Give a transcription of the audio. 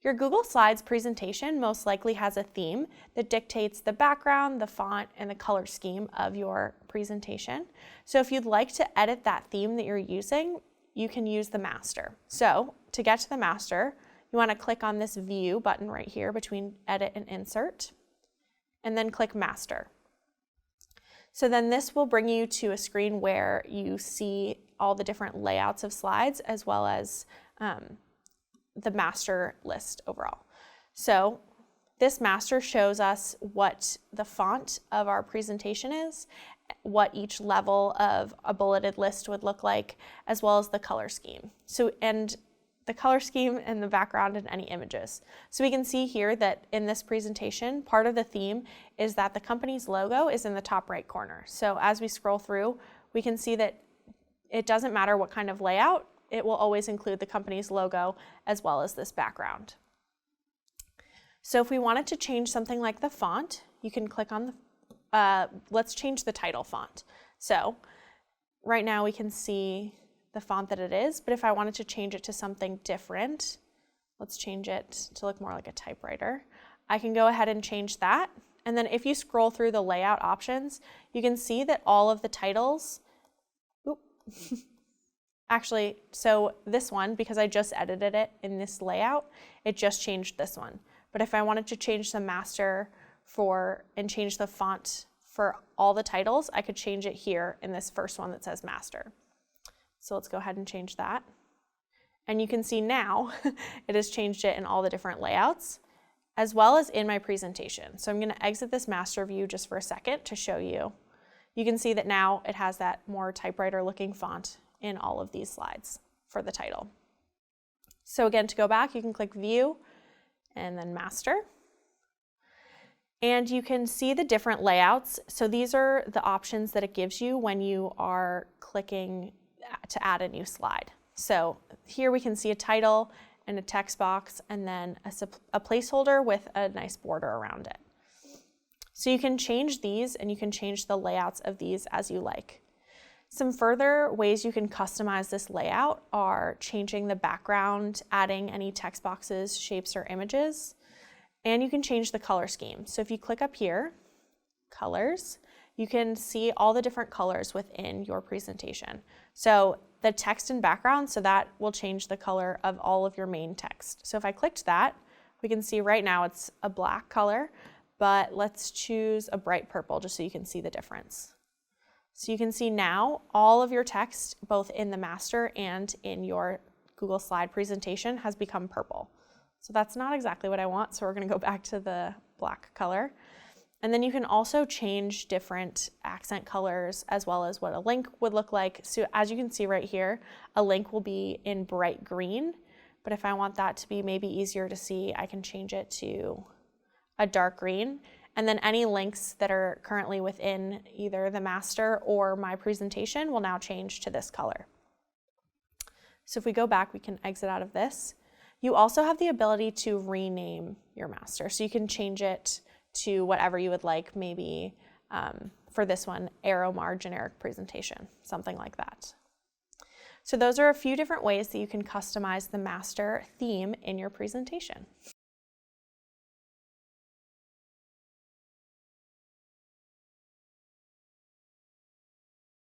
Your Google Slides presentation most likely has a theme that dictates the background, the font, and the color scheme of your presentation. So if you'd like to edit that theme that you're using, you can use the master. So to get to the master, you want to click on this View button right here between Edit and Insert, and then click Master. So then this will bring you to a screen where you see all the different layouts of slides as well as the master list overall. So this master shows us what the font of our presentation is, what each level of a bulleted list would look like, as well as the color scheme. And the color scheme and the background and any images. So we can see here that in this presentation, part of the theme is that the company's logo is in the top right corner. So as we scroll through, we can see that it doesn't matter what kind of layout, it will always include the company's logo as well as this background. So if we wanted to change something like the font, you can click on let's change the title font. So right now we can see the font that it is, but if I wanted to change it to something different, let's change it to look more like a typewriter. I can go ahead and change that. And then if you scroll through the layout options, you can see that all of the titles, actually, so this one, because I just edited it in this layout, it just changed this one. But if I wanted to change the master and change the font for all the titles, I could change it here in this first one that says master. So let's go ahead and change that. And you can see now it has changed it in all the different layouts, as well as in my presentation. So I'm going to exit this master view just for a second to show you. You can see that now it has that more typewriter looking font in all of these slides for the title. So again, to go back, you can click View and then Master. And you can see the different layouts. So these are the options that it gives you when you are clicking to add a new slide. So here we can see a title and a text box and then a placeholder with a nice border around it. So you can change these and you can change the layouts of these as you like. Some further ways you can customize this layout are changing the background, adding any text boxes, shapes, or images, and you can change the color scheme. So if you click up here, Colors, you can see all the different colors within your presentation. So the text and background, so that will change the color of all of your main text. So if I clicked that, we can see right now it's a black color, but let's choose a bright purple just so you can see the difference. So you can see now all of your text, both in the master and in your Google Slide presentation, has become purple. So that's not exactly what I want, so we're going to go back to the black color. And then you can also change different accent colors as well as what a link would look like. So as you can see right here, a link will be in bright green, but if I want that to be maybe easier to see, I can change it to a dark green. And then any links that are currently within either the master or my presentation will now change to this color. So if we go back, we can exit out of this. You also have the ability to rename your master. So you can change it to whatever you would like, maybe for this one, Aeromar generic presentation, something like that. So those are a few different ways that you can customize the master theme in your presentation.